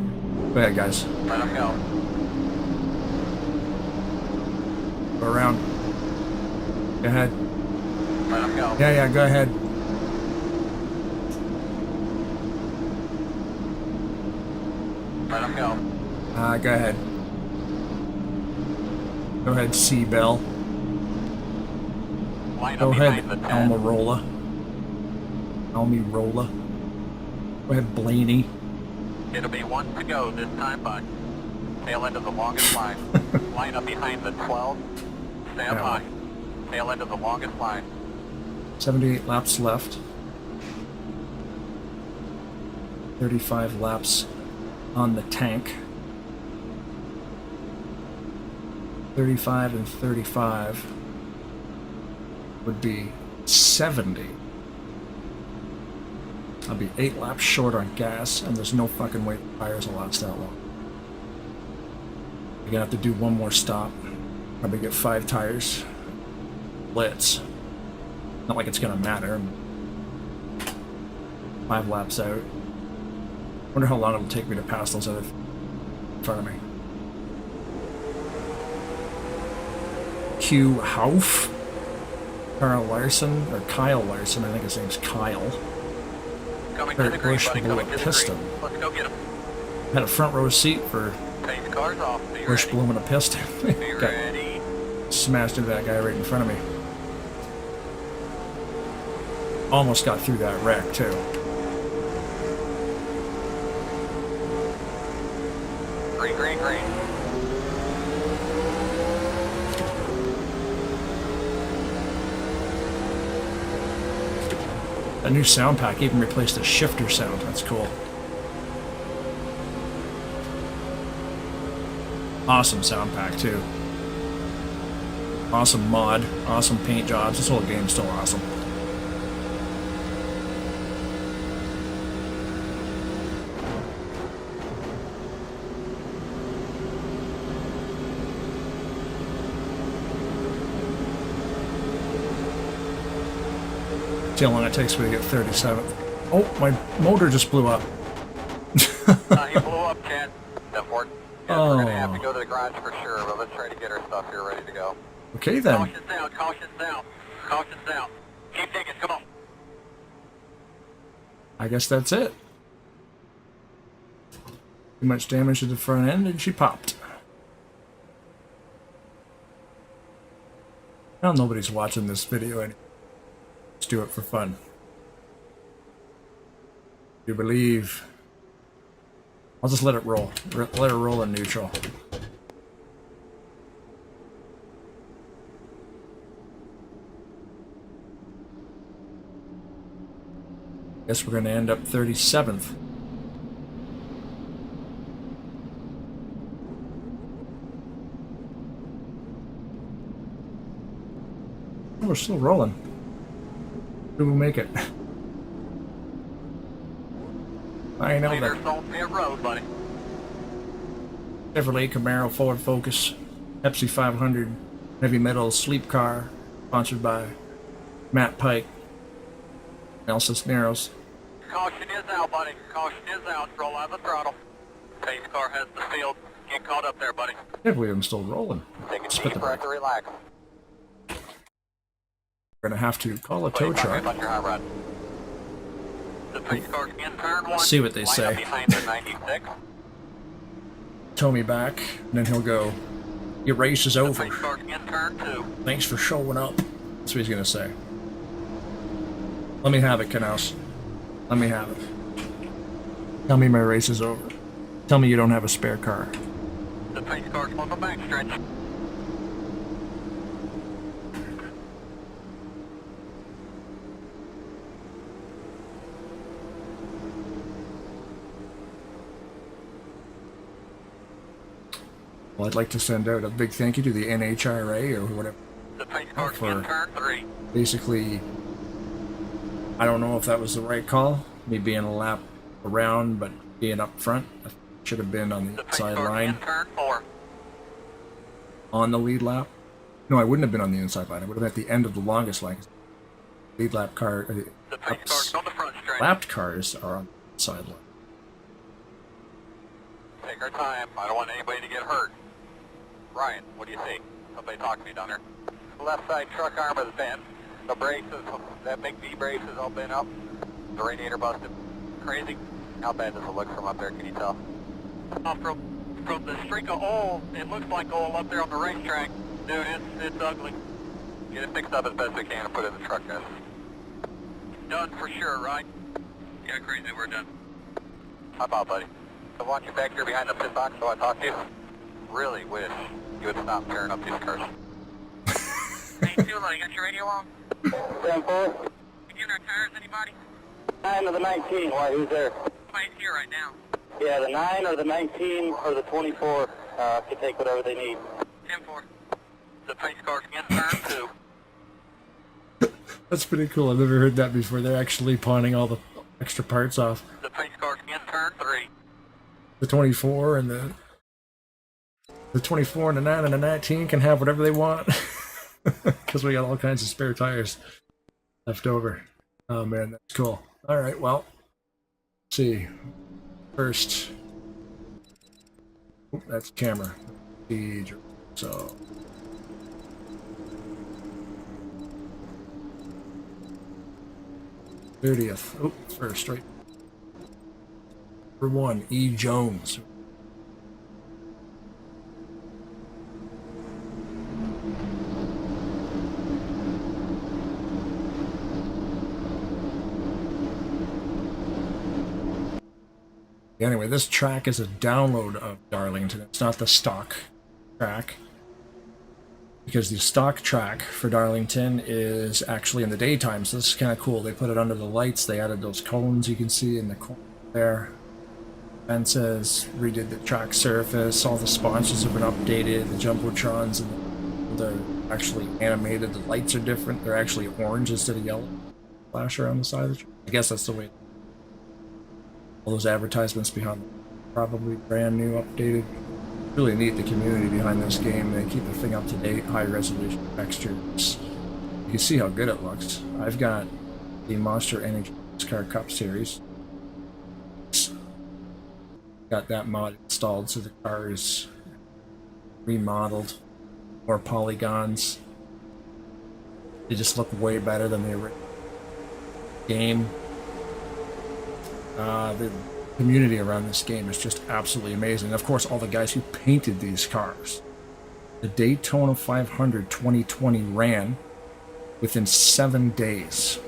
Go ahead, guys. Let him go. Go around. Go ahead. Let him go. Yeah, go ahead. Let him go. Go ahead. Go ahead, C-Bell. Line Go up ahead, behind the 10. Almirola. Almirola. Go ahead, Blaney. It'll be 1 to go this time, bud. Tail end of the longest line. Line up behind the 12. Stand by. Tail end of the longest line. 78 laps left. 35 laps on the tank. 35 and 35 would be 70. I'll be 8 laps short on gas, and there's no fucking way the tires will last that long. You're gonna have to do one more stop. Probably get 5 tires. Blitz. Not like it's gonna matter. 5 laps out. Wonder how long it'll take me to pass those other in front of me. Q Hauf, Kyle Larson, I think his name's Kyle. Coming to the Kurt green, Busch buddy. blew a Coming to the piston. green. Let's go get him. Had a front row seat for Pace cars off. Be Busch ready. blowing a piston. Be Got ready. smashed into that guy right in front of me. Almost got through that wreck too. Green, green, green. A new sound pack even replaced the shifter sound. That's cool. Awesome sound pack too. Awesome mod. Awesome paint jobs. This whole game's still awesome. See how long it takes me to get 37th. Oh, my motor just blew up. He blew up, Chad. That worked. Yeah, we're gonna have to Oh. go to the garage for sure, but let's try to get our stuff here ready to go. Okay then. Caution's down, caution's down, caution's down. Keep digging, come on. I guess that's it. Too much damage to the front end and she popped. Well, nobody's watching this video anyway. Let's do it for fun. You believe. I'll just let it roll. Let it roll in neutral. Guess we're going to end up 37th. Oh, we're still rolling. Who will make it? I know Leaders that on pit road, buddy. Chevrolet Camaro, Ford Focus, Pepsi 500, Heavy Metal, Sleep Car, sponsored by Matt Pike, Nelson Cisneros. Caution is out, buddy. Caution is out. Roll out the throttle. Pace car has the field. Get caught up there, buddy. I can't believe I'm still rolling. Take a Spit deep the breath brake. to relax. We're going to have to call a tow 25 truck. about your high rod. The pace car's in turn one. See what they Line say. up behind the 96. Tow me back, and then he'll go, your race is over. Pace car's in turn two. Thanks for showing up. That's what he's going to say. Let me have it, Knaus. Let me have it. Tell me my race is over. Tell me you don't have a spare car. The pace car's on the backstretch. 。 . . . . . . . . . . . . . . . . . . . . . . . . . . . . . . . . . . . . . . . . . . . . . . . . . . . . . . . . Well, I'd like to send out a big thank you to the NHRA or whatever The pace car's for in turn 3. basically, I don't know if that was the right call, me being a lap around, but being up front. I should have been on the The pace inside car's line in turn 4. on the lead lap. No, I wouldn't have been on the inside line. I would have been at the end of the longest line. Lead lap car, The pace car's on the front straight. lapped cars are on the side line. Take our time. I don't want anybody to get hurt. Ryan, what do you see? Somebody talk to me down there. Left side truck arm is bent. The braces, that big V brace is all bent up. The radiator busted. Crazy. How bad does it look from up there, can you tell? From the streak of oil, it looks like oil up there on the racetrack. Dude, it's ugly. Get it fixed up as best we can and put it in the truck, guys. Done for sure, right? Yeah, crazy, we're done. How about, buddy? I want you back here behind the pit box so I talk to you. Really wish you would stop tearing up these cars. Hey, Tula, you got your radio on? 10-4. You giving our tires, anybody? 9 or the 19. Why, who's there? Somebody's here right now. Yeah, the 9 or the 19 or the 24 can take whatever they need. 10-4. The pace car's in turn 2. That's pretty cool. I've never heard that before. They're actually pawning all the extra parts off. The pace car's in turn 3. The 24 and the 24 and the 9 and the 19 can have whatever they want because we got all kinds of spare tires left over. Oh man, that's cool. All right, well, let's see. First, oh, that's camera. So 30th. Oh, first, right. Number 1, E. Jones. Anyway, this track is a download of Darlington. It's not the stock track. Because the stock track for Darlington is actually in the daytime, so this is kind of cool. They put it under the lights. They added those cones you can see in the corner there. Fences, redid the track surface. All the sponsors have been updated. The Jumbotrons, and they're actually animated. The lights are different. They're actually orange instead of yellow. Flash around the side of the track. I guess that's the way. All those advertisements behind them, probably brand new, updated. Really neat, the community behind this game. They keep the thing up to date, high resolution textures. You can see how good it looks. I've got the Monster Energy Nascar Cup Series. Got that mod installed so the car is remodeled, more polygons. They just look way better than the original game. The community around this game is just absolutely amazing. Of course, all the guys who painted these cars. The Daytona 500 2020 ran within 7 days.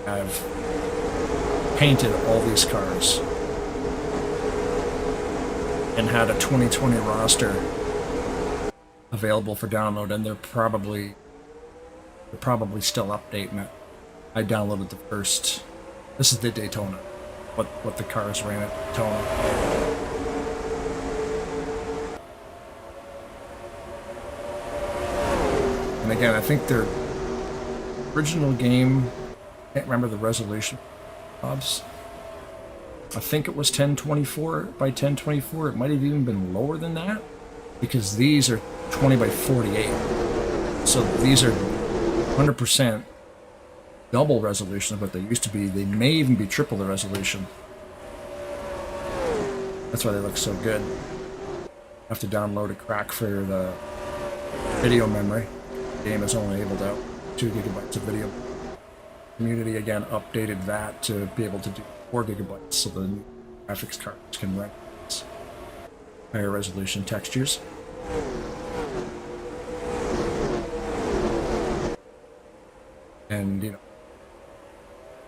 I've painted all these cars and had a 2020 roster available for download, and they're probably still updating it. I downloaded the first. This is the Daytona. What the cars ran at Daytona. And again, I think their original game, I can't remember the resolution, Bob's. I think it was 1024 by 1024. It might have even been lower than that, because these are 20 by 48. So these are 100% double resolution of what they used to be. They may even be triple the resolution. That's why they look so good. I have to download a crack for the video memory. The game is only able to have 2 gigabytes of video. Community again updated that to be able to do 4 gigabytes so the new graphics cards can run higher resolution textures. And, you know,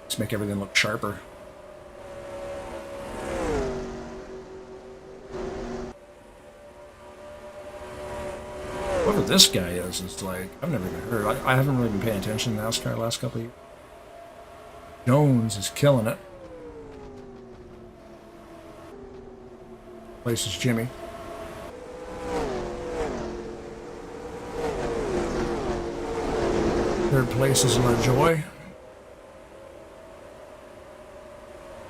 just make everything look sharper. Whoever this guy is like, I've never even heard. I haven't really been paying attention to NASCAR the last couple of years. Jones is killing it. Place is Jimmy. Third place is LaJoy.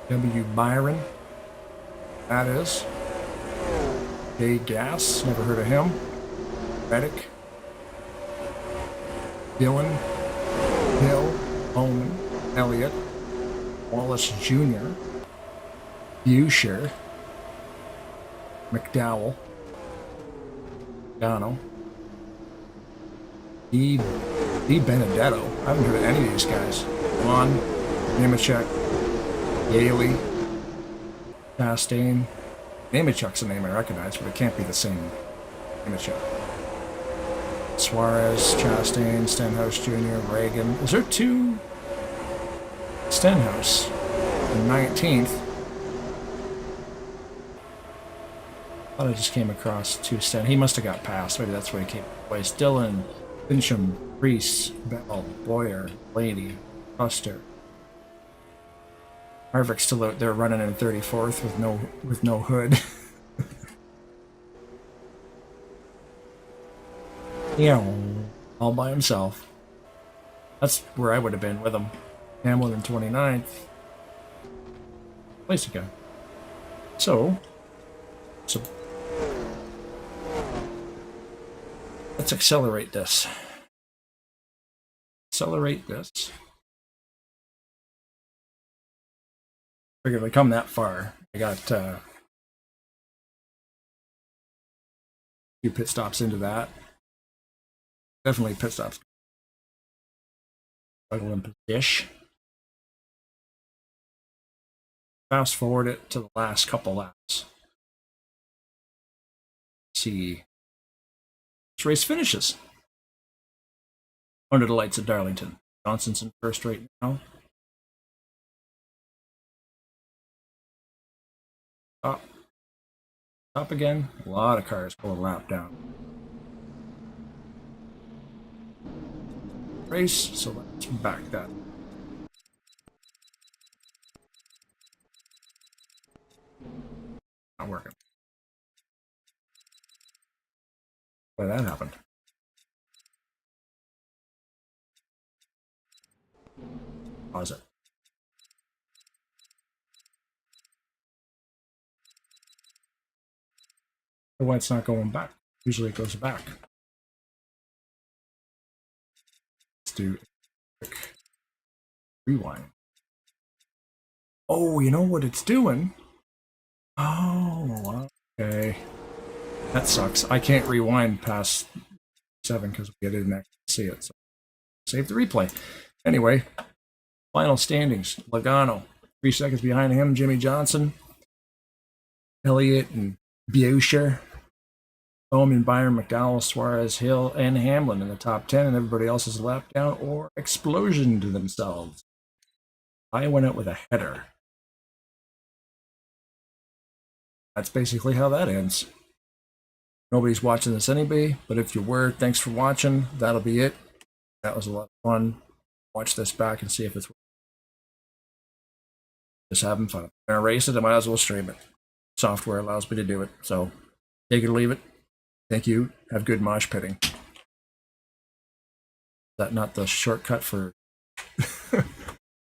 W. Byron. That is. J. Gass. Never heard of him. Reddick. Dylan. Hill. Bowman. Elliott. Wallace Jr. Busher. McDowell. Gano. E. Benedetto. I haven't heard of any of these guys. Juan. Nemechek. Yaley. Chastain. Nemechek's a name I recognize, but it can't be the same Nemechek. Suarez, Chastain, Stenhouse Jr., Reagan. Is there two Stenhouse? The 19th. I thought I just came across two Sten. He must have got passed. Maybe that's where he came. Place Dillon, Fincham, Reese, Bell, Boyer, Lady, Custer. Harvick's still out there running in 34th with no hood. Yeah, all by himself. That's where I would have been with him. Hamilton 29th. Place again. So let's accelerate this. Accelerate this. Figured if I come that far, I got a few pit stops into that. Definitely pit stops. Dish. Fast forward it to the last couple laps. See. This race finishes. Under the lights of Darlington. Johnson's in first right now. Up again. A lot of cars pull a lap down. Race, so let's back that. Not working. Why that happened? Pause it. Why it's not going back? Usually it goes back. Let's do a quick rewind. Oh, you know what it's doing? Oh, okay. That sucks. I can't rewind past 7 because we didn't actually see it. So save the replay. Anyway, final standings. Logano, 3 seconds behind him. Jimmy Johnson, Elliott, and Busher. Bowman, Byron, McDowell, Suarez, Hill, and Hamlin in the top 10, and everybody else is lap down or explosion to themselves. I went out with a header. That's basically how that ends. Nobody's watching this anyway, but if you were, thanks for watching. That'll be it. That was a lot of fun. Watch this back and see if it's just having fun. If I'm gonna race it, I might as well stream it. Software allows me to do it, so take it or leave it. Thank you. Have good mosh pitting. Is that not the shortcut for